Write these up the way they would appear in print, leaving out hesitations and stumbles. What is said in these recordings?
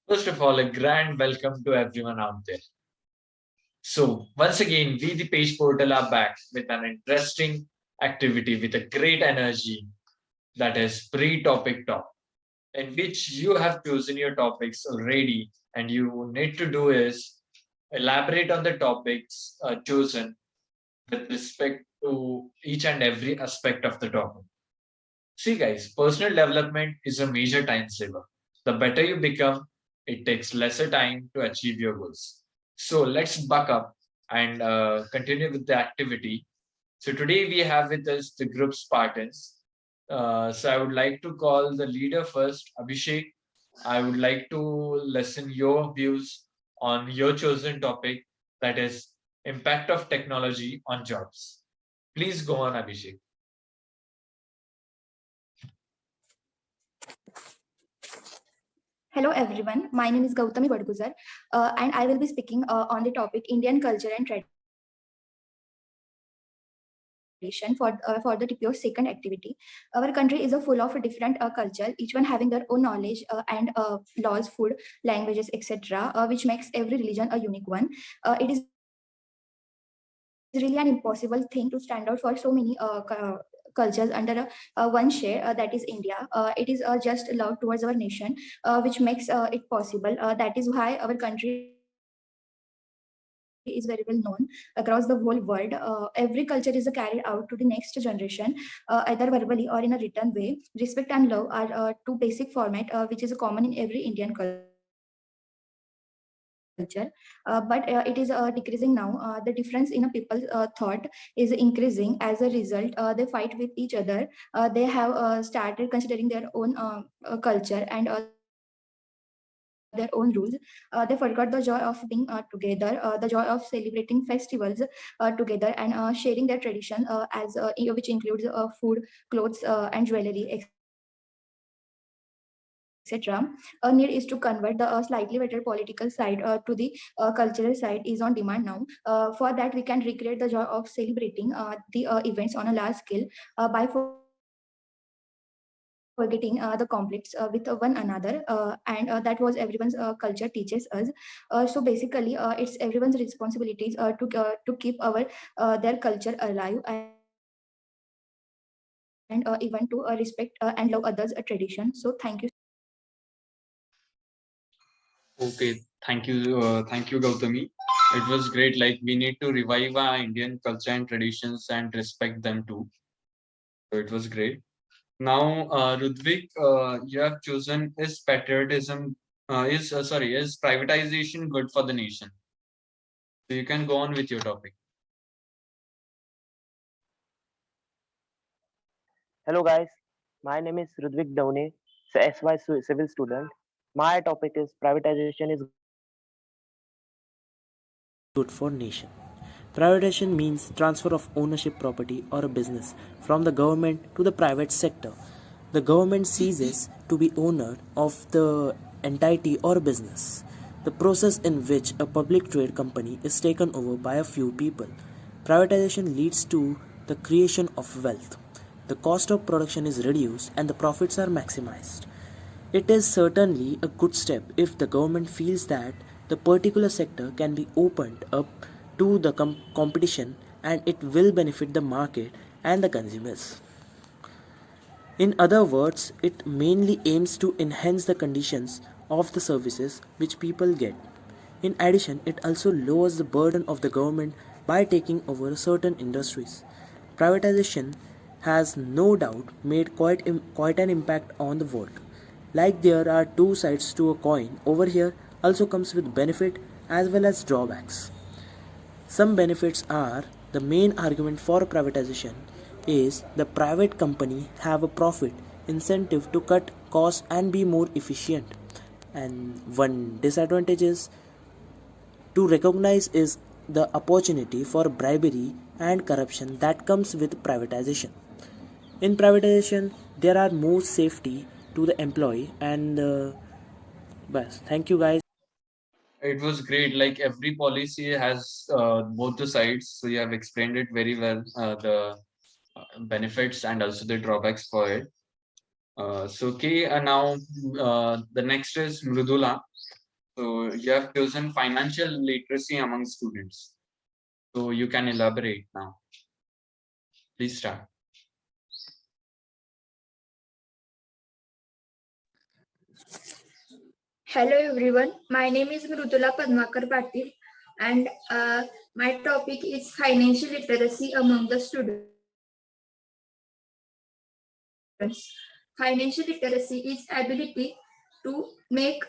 First of all, a grand welcome to everyone out there. So, once again, we, the Page Portal, are back with an interesting activity with a great energy that is Pre-Topic Talk, in which you have chosen your topics already, and you need to do is elaborate on the topics chosen with respect to each and every aspect of the topic. See, guys, personal development is a major time saver. The better you become, it takes lesser time to achieve your goals. So let's buck up and continue with the activity. So today we have with us the group Spartans. So I would like to call the leader first, Abhishek. I would like to listen your views on your chosen topic, that is impact of technology on jobs. Please go on, Abhishek. Hello everyone, my name is Gautami Badguzar and I will be speaking on the topic Indian culture and tradition for the TPO second activity. Our country is a full of different culture, each one having their own knowledge and laws, food, languages, etc., which makes every religion a unique one. It is really an impossible thing to stand out for so many cultures under one share, that is India. It is just love towards our nation, which makes it possible. That is why our country is very well known across the whole world. Every culture is carried out to the next generation, either verbally or in a written way. Respect and love are two basic format, which is common in every Indian culture. But it is decreasing now. The difference in a people's thought is increasing. As a result, they fight with each other. They have started considering their own culture and their own rules. They forgot the joy of being together, the joy of celebrating festivals together, and sharing their tradition, which includes food, clothes, and jewelry, etc. A need is to convert the slightly better political side to the cultural side is on demand now. For that, we can recreate the joy of celebrating the events on a large scale by forgetting the conflicts with one another, and that was everyone's culture teaches us. So basically, it's everyone's responsibilities to keep their culture alive, and even to respect and love others' tradition. So thank you so much. Okay, thank you, Gautami. It was great. Like we need to revive our Indian culture and traditions and respect them too. So it was great. Now, Ludwig, you have chosen is patriotism is privatization good for the nation? So you can go on with your topic. Hello guys, my name is Rudvik Downe, SY civil student. My topic is privatization is good for nation. Privatization means transfer of ownership property or a business from the government to the private sector. The government ceases to be owner of the entity or business. The process in which a public trade company is taken over by a few people. Privatization leads to the creation of wealth. The cost of production is reduced and the profits are maximized. It is certainly a good step if the government feels that the particular sector can be opened up to the competition and it will benefit the market and the consumers. In other words, it mainly aims to enhance the conditions of the services which people get. In addition, it also lowers the burden of the government by taking over certain industries. Privatization has no doubt made quite an impact on the world. Like there are two sides to a coin, over here also comes with benefit as well as drawbacks. Some benefits are the main argument for privatization is the private company have a profit incentive to cut costs and be more efficient. And one disadvantage is to recognize is the opportunity for bribery and corruption that comes with privatization. In privatization, there are more safety to the employee and thank you guys. It was great. Like every policy has both the sides. So you have explained it very well, the benefits and also the drawbacks for it. So okay, now the next is Mrudula. So you have chosen financial literacy among students. So you can elaborate now. Please start. Hello everyone, my name is Mrudula Padmakar Patil and my topic is financial literacy among the students. Financial literacy is ability to make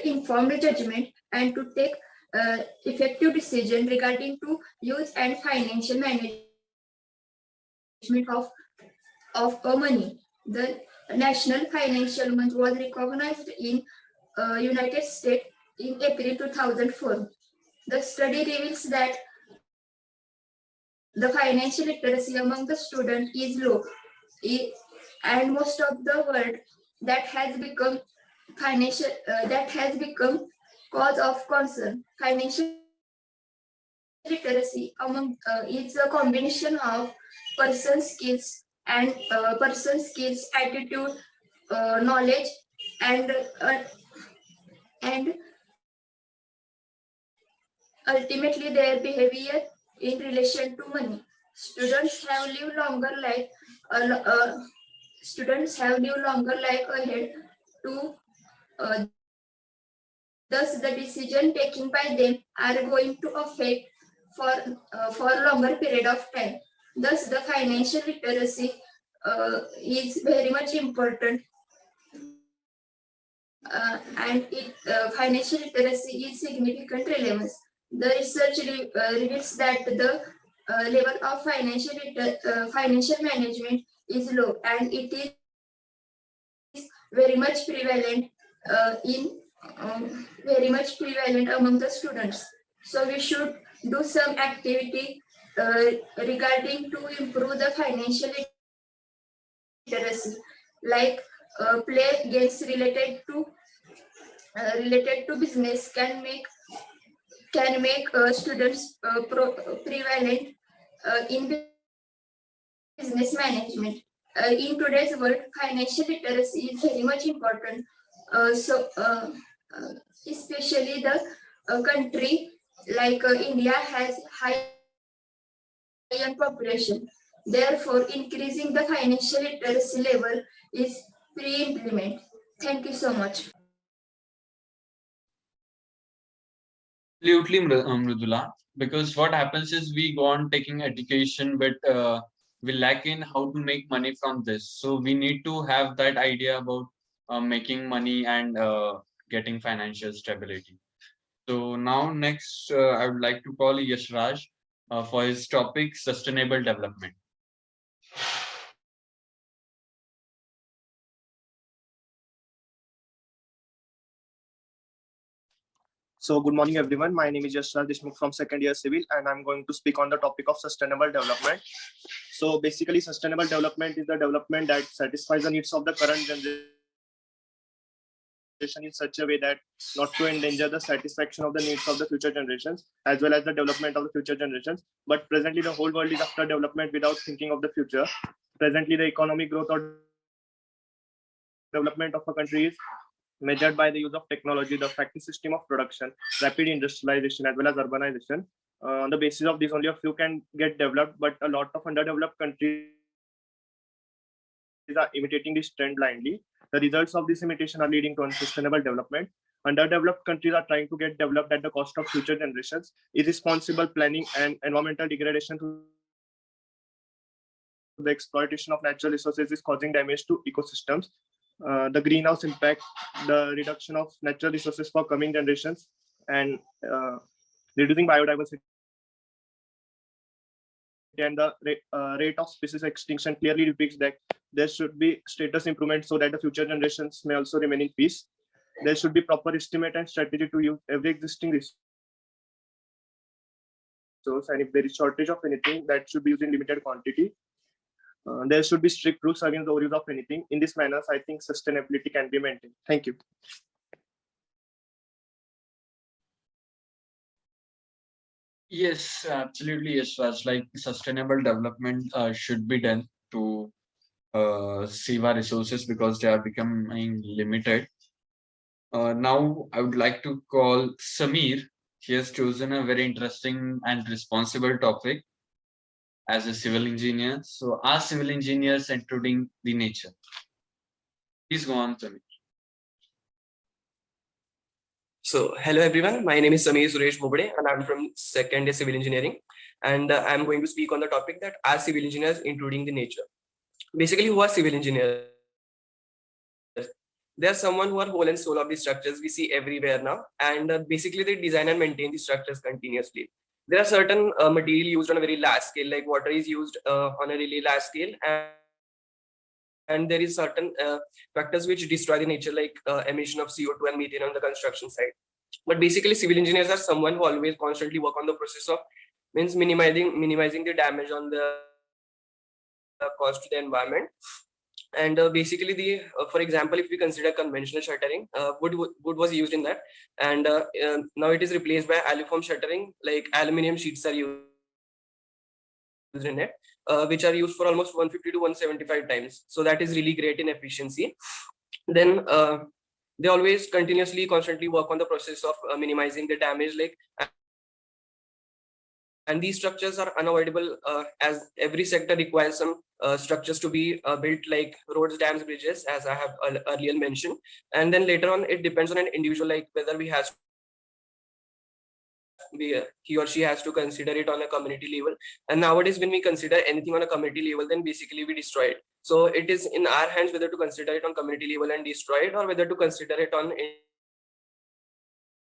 informed judgment and to take effective decision regarding to use and financial management of money. The National Financial Month was recognized in United States in April 2004. The study reveals that the financial literacy among the student is low, and most of the world that has become cause of concern. Financial literacy among is a combination of person skills, attitude, knowledge, and ultimately their behavior in relation to money. Students have lived longer life. Students have lived longer life ahead to thus the decision taken by them are going to affect for longer period of time. Thus the financial literacy is very much important, and financial literacy is significant relevance. The research reveals that the level of financial management is low, and it is very much prevalent in very much prevalent among the students. So we should do some activity regarding to improve the financial literacy, like play games related to business can make students prevalent in business management. In today's world, financial literacy is very much important. Especially the country like India has high young population. Therefore, increasing the financial literacy level is pre-implement. Thank you so much. Absolutely, Mridula. Because what happens is we go on taking education, but we lack in how to make money from this. So we need to have that idea about making money and getting financial stability. So now next, I would like to call Yashraj for his topic, sustainable development. So, good morning, everyone. My name is Yashraj Deshmukh from second year civil, and I'm going to speak on the topic of sustainable development. So, basically, sustainable development is the development that satisfies the needs of the current generation in such a way that not to endanger the satisfaction of the needs of the future generations as well as the development of the future generations. But presently, the whole world is after development without thinking of the future. Presently, the economic growth or development of a country is measured by the use of technology, the factory system of production, rapid industrialization, as well as urbanization. On the basis of this, only a few can get developed, but a lot of underdeveloped countries are imitating this trend blindly. The results of this imitation are leading to unsustainable development. Underdeveloped countries are trying to get developed at the cost of future generations. Irresponsible planning and environmental degradation through the exploitation of natural resources is causing damage to ecosystems. The greenhouse impact, the reduction of natural resources for coming generations, and reducing biodiversity and the rate of species extinction clearly depicts that there should be status improvement so that the future generations may also remain in peace. There should be proper estimate and strategy to use every existing resource, and if there is shortage of anything, that should be used in limited quantity. There should be strict rules against the overuse of anything. In this manner, I think sustainability can be maintained. Thank you. Yes, absolutely, yes, Raj. Like sustainable development should be done to save our resources because they are becoming limited. Now I would like to call Samir. He has chosen a very interesting and responsible topic as a civil engineer. So, are civil engineers including the nature? Please go on, Samir. So, hello everyone. My name is Samir Suresh Bobade, and I'm from second year civil engineering. And I'm going to speak on the topic that are civil engineers including the nature. Basically, who are civil engineers? They are someone who are whole and soul of the structures we see everywhere now, and basically they design and maintain the structures continuously. There are certain material used on a very large scale, like water is used on a really large scale, and there is certain factors which destroy the nature, like emission of CO2 and methane on the construction site. But basically, civil engineers are someone who always constantly work on the process of means minimizing the damage on the cost to the environment. And basically, the for example, if we consider conventional shuttering, wood was used in that, and now it is replaced by alufoam shuttering, like aluminium sheets are used in it, which are used for almost 150 to 175 times. So that is really great in efficiency. Then they always constantly work on the process of minimizing the damage, like, and these structures are unavoidable as every sector requires some structures to be built, like roads, dams, bridges, as I have earlier mentioned. And then later on, it depends on an individual, like whether he or she has to consider it on a community level. And nowadays, when we consider anything on a community level, then basically we destroy it. So it is in our hands whether to consider it on community level and destroy it, or whether to consider it on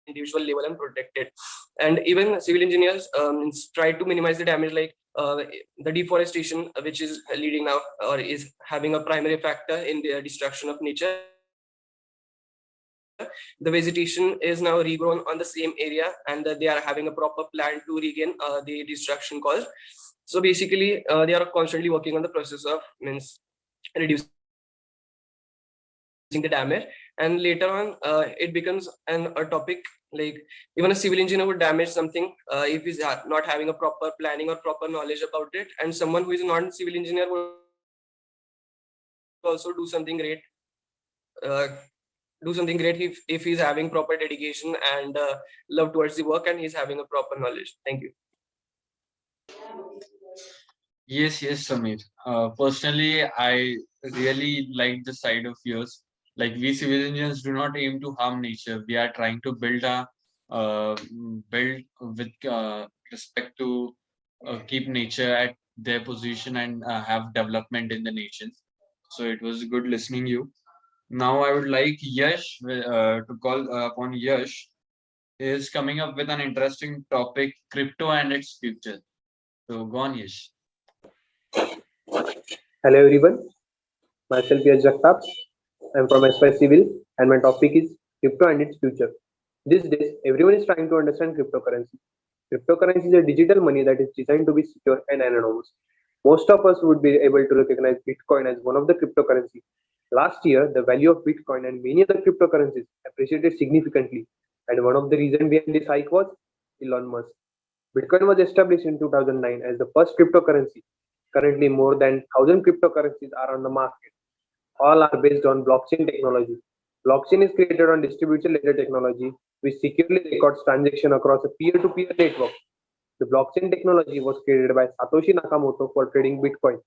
individual level and protect it. And even civil engineers try to minimize the damage, like the deforestation, which is leading now or is having a primary factor in the destruction of nature. The vegetation is now regrown on the same area, and they are having a proper plan to regain the destruction caused. So basically, they are constantly working on the process of means reducing the damage. And later on, it becomes a topic, like even a civil engineer would damage something if he's not having a proper planning or proper knowledge about it, and someone who is not a civil engineer would also do something great. If he's having proper dedication and love towards the work, and he's having a proper knowledge. Thank you. Yes, Samir. Personally, I really like the side of yours. Like, we civil engineers do not aim to harm nature. We are trying to build with respect to keep nature at their position and have development in the nations. So it was good listening you. Now I would like Yash to call upon Yash. He is coming up with an interesting topic: crypto and its future. So go on, Yash. Hello everyone, myself is Jagtap. I'm from SY Civil and my topic is crypto and its future. These days, everyone is trying to understand cryptocurrency. Cryptocurrency is a digital money that is designed to be secure and anonymous. Most of us would be able to recognize Bitcoin as one of the cryptocurrency. Last year, the value of Bitcoin and many other cryptocurrencies appreciated significantly, and one of the reasons behind this hike was Elon Musk. Bitcoin was established in 2009 as the first cryptocurrency. Currently, more than 1,000 cryptocurrencies are on the market. All are based on blockchain technology. Blockchain is created on distributed ledger technology, which securely records transactions across a peer-to-peer network. The blockchain technology was created by Satoshi Nakamoto for trading Bitcoin.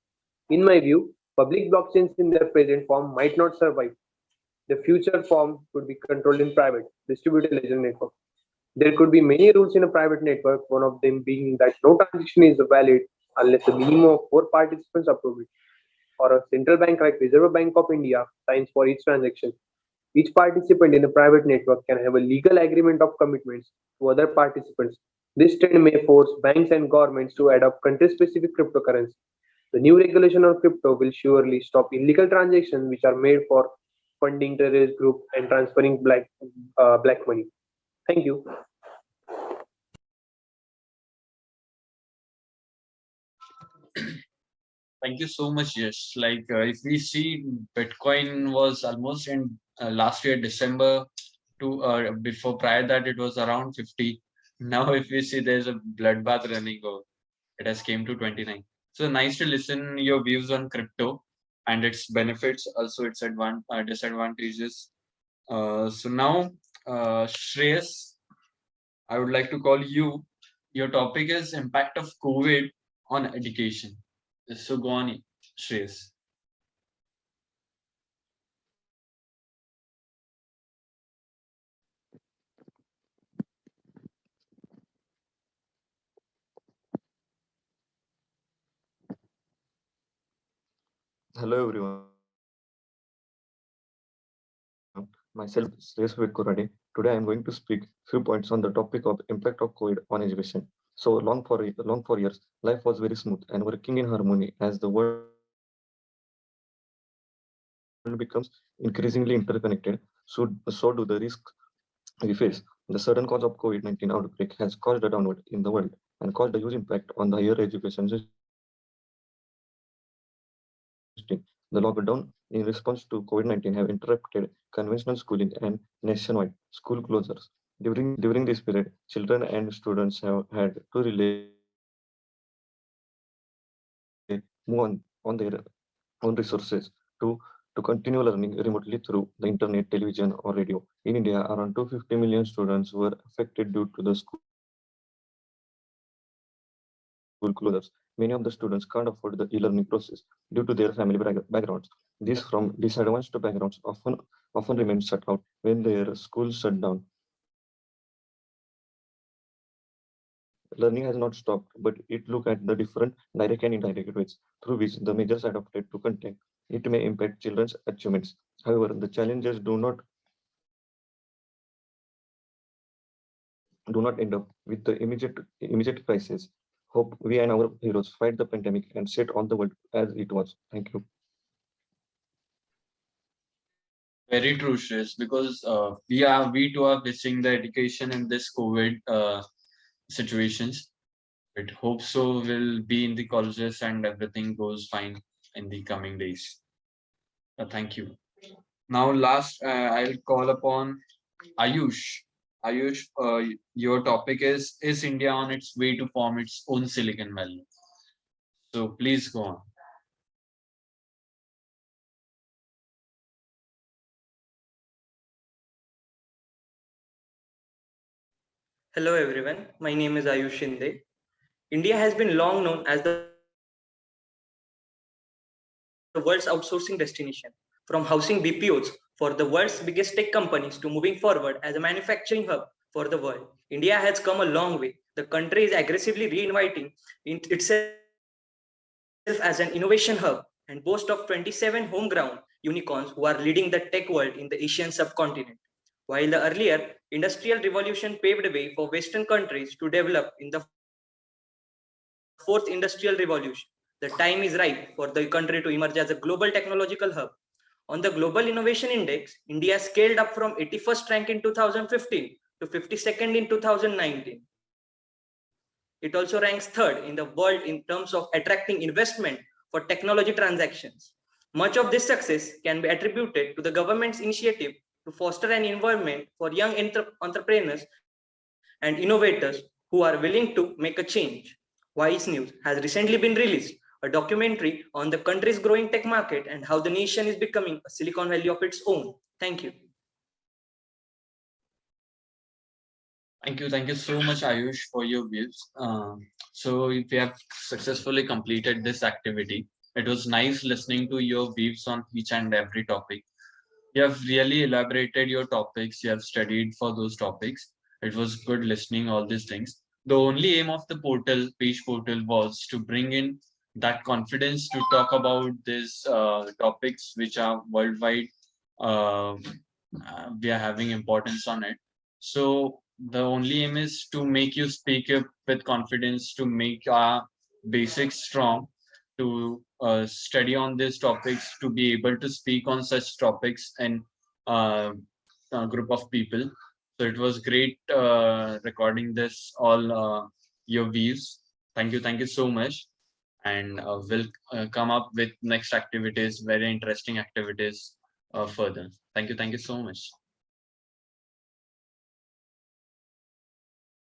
In my view, public blockchains in their present form might not survive. The future form could be controlled in private, distributed ledger network. There could be many rules in a private network, one of them being that no transaction is valid unless a minimum of 4 participants approve it, or a central bank like Reserve Bank of India signs for each transaction. Each participant in a private network can have a legal agreement of commitments to other participants. This trend may force banks and governments to adopt country-specific cryptocurrency. The new regulation on crypto will surely stop illegal transactions which are made for funding terrorist group and transferring black money. Thank you. Thank you so much, Yash. Like, if we see, Bitcoin was almost in last year December to before prior that it was around 50. Now, if we see, there's a bloodbath running over. It has came to 29. So nice to listen your views on crypto and its benefits, also its disadvantages. So now, Shreyas, I would like to call you. Your topic is impact of COVID on education. So go on, Shreyas. Hello everyone, myself Sresh Kurade. Today I am going to speak few points on the topic of impact of COVID on education. So long for years, life was very smooth and working in harmony as the world becomes increasingly interconnected. So do the risks we face. The sudden cause of COVID-19 outbreak has caused a downward in the world and caused a huge impact on the higher education system. The lockdown in response to COVID-19 have interrupted conventional schooling and nationwide school closures. During this period, children and students have had to move on their own resources to, to continue learning remotely through the internet, television, or radio. In India, around 250 million students were affected due to the school closures. Many of the students can't afford the e-learning process due to their family backgrounds. These from disadvantaged backgrounds often remain shut out when their schools shut down. Learning has not stopped, but it look at the different direct and indirect ways through which the measures adopted to contain. It may impact children's achievements. However, the challenges do not end up with the immediate crisis. Hope we and our heroes fight the pandemic and set on the world as it was. Thank you. Very true, Shreyas, because we too are missing the education in this COVID situations. But hope so will be in the colleges and everything goes fine in the coming days. Thank you. Now, last, I'll call upon Ayush. Ayush, your topic is India on its way to form its own Silicon Valley? So please go on. Hello everyone, my name is Ayush Shinde. India has been long known as the world's outsourcing destination, from housing BPOs for the world's biggest tech companies to moving forward as a manufacturing hub for the world. India has come a long way. The country is aggressively reinviting itself as an innovation hub and boast of 27 homegrown unicorns who are leading the tech world in the Asian subcontinent. While the earlier industrial revolution paved the way for Western countries to develop in the fourth industrial revolution, the time is ripe for the country to emerge as a global technological hub. On the global innovation index, India scaled up from 81st rank in 2015 to 52nd rank in 2019. It also ranks third in the world in terms of attracting investment for technology transactions. Much of this success can be attributed to the government's initiative to foster an environment for young entrepreneurs and innovators who are willing to make a change. Wise News has recently been released a documentary on the country's growing tech market and how the nation is becoming a Silicon Valley of its own. Thank you. Thank you so much, Ayush, for your views. So we have successfully completed this activity. It was nice listening to your views on each and every topic. You have really elaborated your topics. You have studied for those topics. It was good listening all these things. The only aim of the page portal, was to bring in that confidence to talk about these topics which are worldwide. Uh, we are having importance on it. So the only aim is to make you speak up with confidence, to make our basics strong, to study on these topics, to be able to speak on such topics and a group of people. So it was great recording this all your views. Thank you so much. And we'll come up with next activities, very interesting activities further. Thank you so much.